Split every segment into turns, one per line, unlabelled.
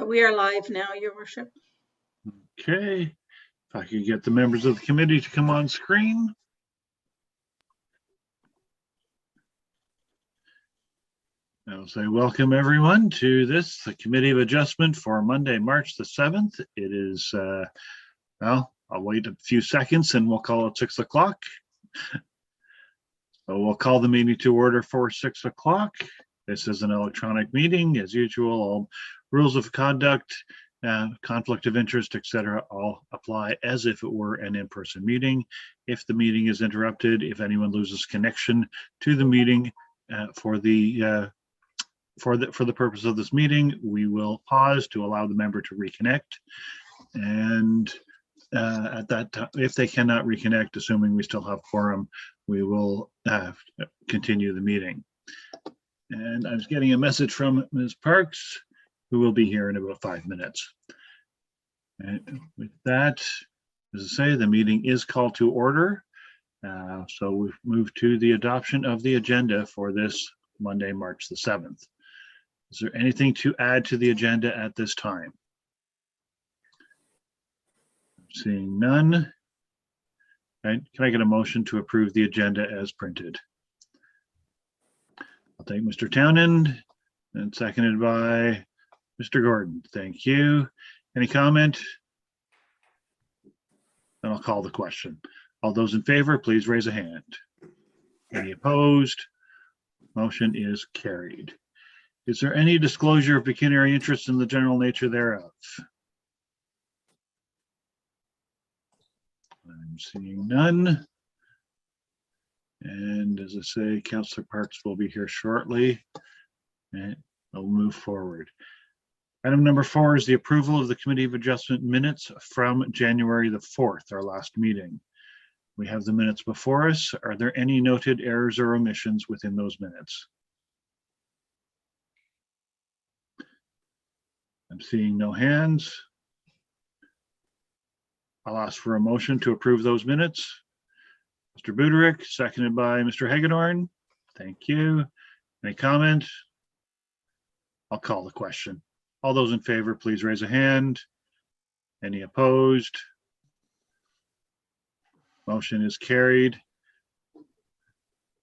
We are live now, Your Worship.
Okay, if I could get the members of the committee to come on screen. I'll say welcome everyone to the Committee of Adjustment for Monday, March the 7th. It is, well, I'll wait a few seconds and we'll call it 6 o'clock. So we'll call the meeting to order for 6 o'clock. This is an electronic meeting. As usual, all rules of conduct, conflict of interest, etc., all apply as if it were an in-person meeting. If the meeting is interrupted, if anyone loses connection to the meeting for the purpose of this meeting, we will pause to allow the member to reconnect. And at that time, if they cannot reconnect, assuming we still have quorum, we will continue the meeting. And I was getting a message from Ms. Parks, who will be here in about 5 minutes. And with that, as I say, the meeting is called to order. So we've moved to the adoption of the agenda for this Monday, March the 7th. Is there anything to add to the agenda at this time? Seeing none. Right. Can I get a motion to approve the agenda as printed? I'll take Mr. Townend and seconded by Mr. Gordon. Thank you. Any comment? Then I'll call the question. All those in favor, please raise a hand. Any opposed? Motion is carried. Is there any disclosure of pecuniary interest in the general nature thereof? I'm seeing none. And as I say, Councillor Parks will be here shortly and we'll move forward. Item number 4 is the approval of the Committee of Adjustment minutes from January the 4th, our last meeting. We have the minutes before us. Are there any noted errors or omissions within those minutes? I'm seeing no hands. I'll ask for a motion to approve those minutes. Mr. Buderick, seconded by Mr. Hagedorn. Thank you. Any comment? I'll call the question. All those in favor, please raise a hand. Any opposed? Motion is carried.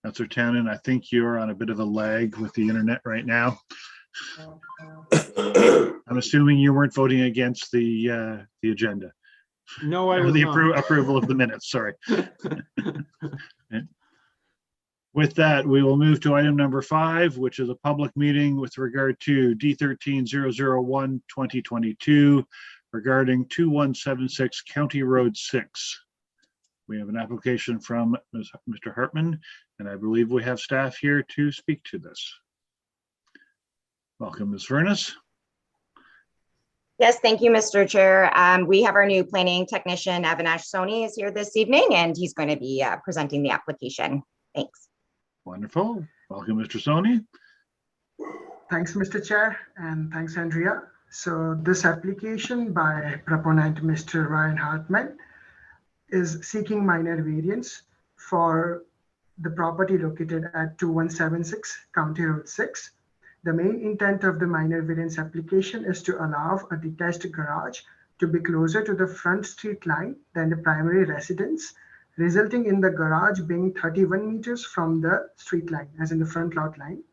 Councillor Townend, I think you're on a bit of a lag with the internet right now. I'm assuming you weren't voting against the agenda.
No, I was
the
not.
approval of the minutes, sorry. With that, we will move to item number 5, which is a public meeting with regard to D13001-2022 regarding 2176 County Road 6. We have an application from Mr. Hartman, and I believe we have staff here to speak to this. Welcome, Ms. Furness.
Yes, thank you, Mr. Chair. We have our new planning technician, Avinash Soni, is here this evening, and he's going to be presenting the application. Thanks.
Wonderful. Welcome, Mr. Soni.
Thanks, Mr. Chair, and thanks, Andrea. So this application by proponent, Mr. Ryan Hartman, is seeking minor variance for the property located at 2176 County Road 6. The main intent of the minor variance application is to allow a detached garage to be closer to the front street line than the primary residence, resulting in the garage being 31 meters from the street line, as in the front lot line.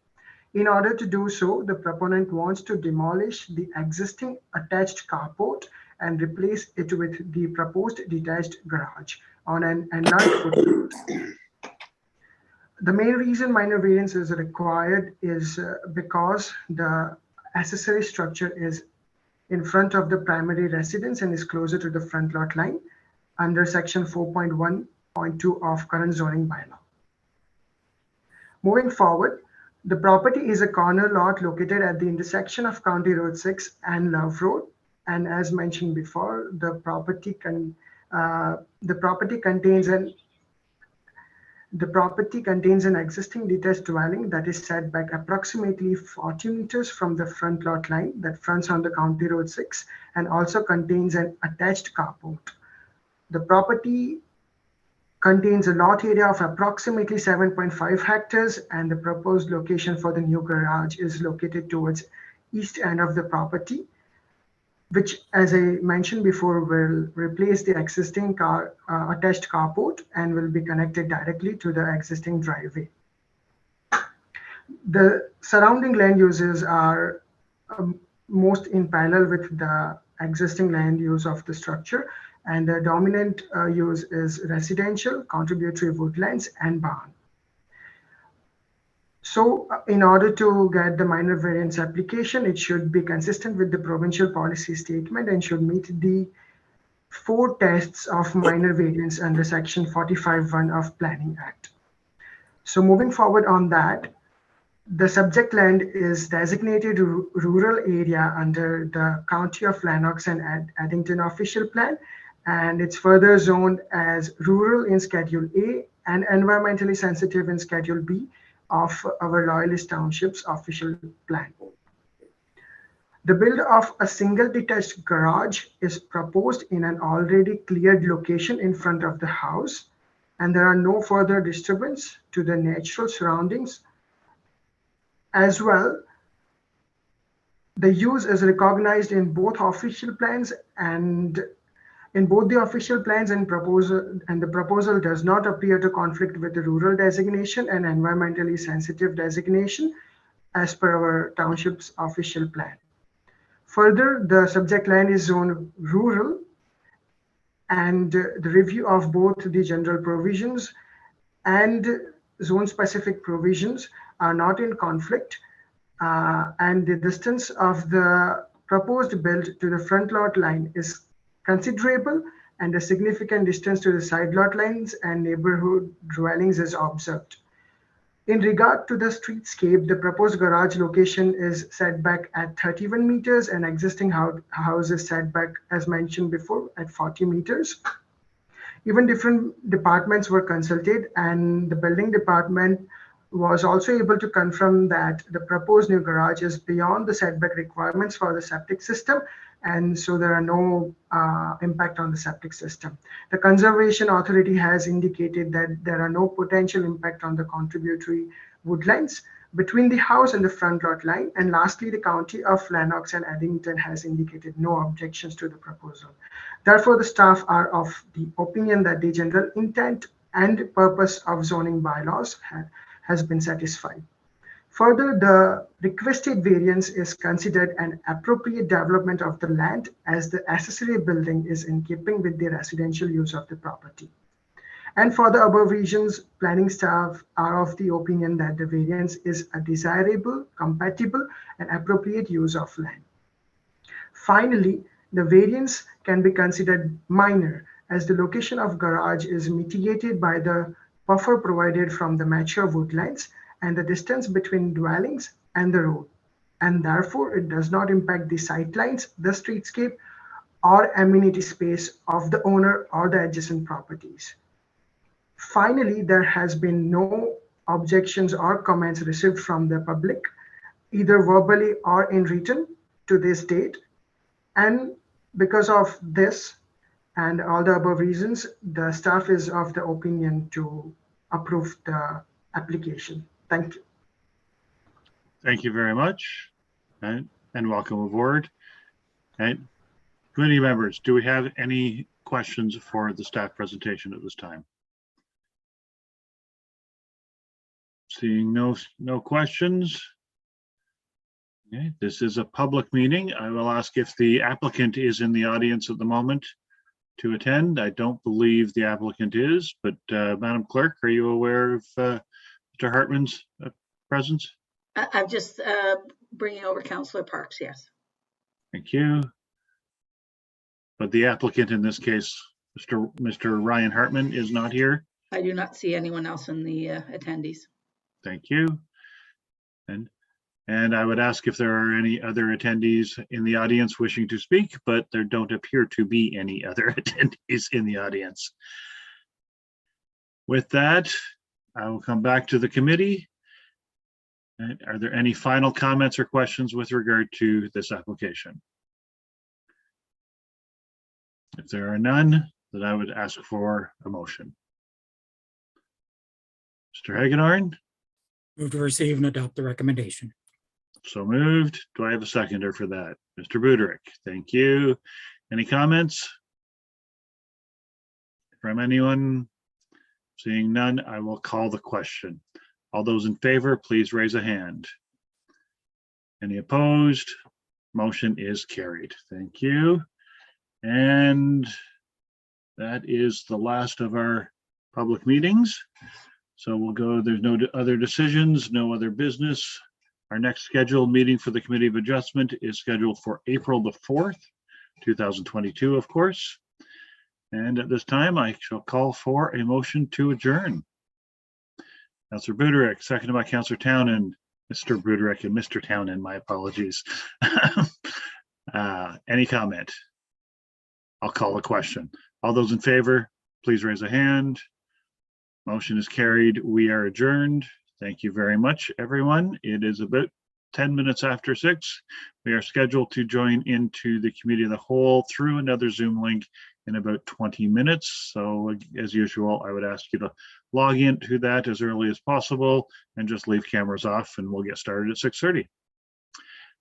In order to do so, the proponent wants to demolish the existing attached carport and replace it with the proposed detached garage on an enlarged footprint. The main reason minor variance is required is because the accessory structure is in front of the primary residence and is closer to the front lot line under section 4.1.2 of current zoning bylaw. Moving forward, the property is a corner lot located at the intersection of County Road 6 and Love Road. And as mentioned before, the property contains an existing detached dwelling that is set back approximately 40 meters from the front lot line that fronts on the County Road 6 and also contains an attached carport. The property contains a lot area of approximately 7.5 hectares, and the proposed location for the new garage is located towards east end of the property, which, as I mentioned before, will replace the existing attached carport and will be connected directly to the existing driveway. The surrounding land uses are most in parallel with the existing land use of the structure, and the dominant use is residential, contributory woodlands, and barn. So in order to get the minor variance application, it should be consistent with the provincial policy statement and should meet the 4 tests of minor variance under section 45(1) of Planning Act. So moving forward on that, the subject land is designated rural area under the County of Lennox and Addington official plan, and it's further zoned as rural in Schedule A and environmentally sensitive in Schedule B of our Loyalist Township's official plan. The build of a single detached garage is proposed in an already cleared location in front of the house, and there are no further disturbance to the natural surroundings. As well, the use is recognized in both official plans and proposal, and the proposal does not appear to conflict with the rural designation and environmentally sensitive designation as per our township's official plan. Further, the subject land is zoned rural, and the review of both the general provisions and zone specific provisions are not in conflict, and the distance of the proposed build to the front lot line is considerable, and a significant distance to the side lot lines and neighborhood dwellings is observed. In regard to the streetscape, the proposed garage location is set back at 31 meters and existing house is set back, as mentioned before, at 40 meters. Even different departments were consulted, and the building department was also able to confirm that the proposed new garage is beyond the setback requirements for the septic system, and so there are no impact on the septic system. The Conservation Authority has indicated that there are no potential impact on the contributory woodlands between the house and the front lot line. And lastly, the County of Lennox and Addington has indicated no objections to the proposal. Therefore, the staff are of the opinion that the general intent and purpose of zoning bylaws has been satisfied. Further, the requested variance is considered an appropriate development of the land as the accessory building is in keeping with the residential use of the property. And for the above reasons, planning staff are of the opinion that the variance is a desirable, compatible, and appropriate use of land. Finally, the variance can be considered minor as the location of garage is mitigated by the buffer provided from the mature woodlands and the distance between dwellings and the road, and therefore it does not impact the sightlines, the streetscape, or amenity space of the owner or the adjacent properties. Finally, there has been no objections or comments received from the public, either verbally or in written, to this date. And because of this and all the above reasons, the staff is of the opinion to approve the application. Thank you.
Thank you very much, and welcome aboard. And committee members, do we have any questions for the staff presentation at this time? Seeing no questions. Okay, this is a public meeting. I will ask if the applicant is in the audience at the moment to attend. I don't believe the applicant is, but Madam Clerk, are you aware of Mr. Hartman's presence?
I'm just bringing over Councillor Parks, yes.
Thank you. But the applicant in this case, Mr. Ryan Hartman, is not here.
I do not see anyone else in the attendees.
Thank you. And I would ask if there are any other attendees in the audience wishing to speak, but there don't appear to be any other attendees in the audience. With that, I will come back to the committee. And are there any final comments or questions with regard to this application? If there are none, then I would ask for a motion. Mr. Hagedorn?
Move to receive and adopt the recommendation.
So moved. Do I have a seconder for that? Mr. Buderick, thank you. Any comments from anyone? Seeing none, I will call the question. All those in favor, please raise a hand. Any opposed? Motion is carried. Thank you. And that is the last of our public meetings. So we'll go, there's no other decisions, no other business. Our next scheduled meeting for the Committee of Adjustment is scheduled for April the 4th, 2022, of course. And at this time, I shall call for a motion to adjourn. Councillor Buderick, seconded by Councillor Townend, Mr. Buderick and Mr. Townend, my apologies. Any comment? I'll call a question. All those in favor, please raise a hand. Motion is carried. We are adjourned. Thank you very much, everyone. It is about 10 minutes after 6. We are scheduled to join into the Committee of the Whole through another Zoom link in about 20 minutes. So as usual, I would ask you to log into that as early as possible and just leave cameras off, and we'll get started at 6:30.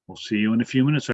We'll see you in a few minutes.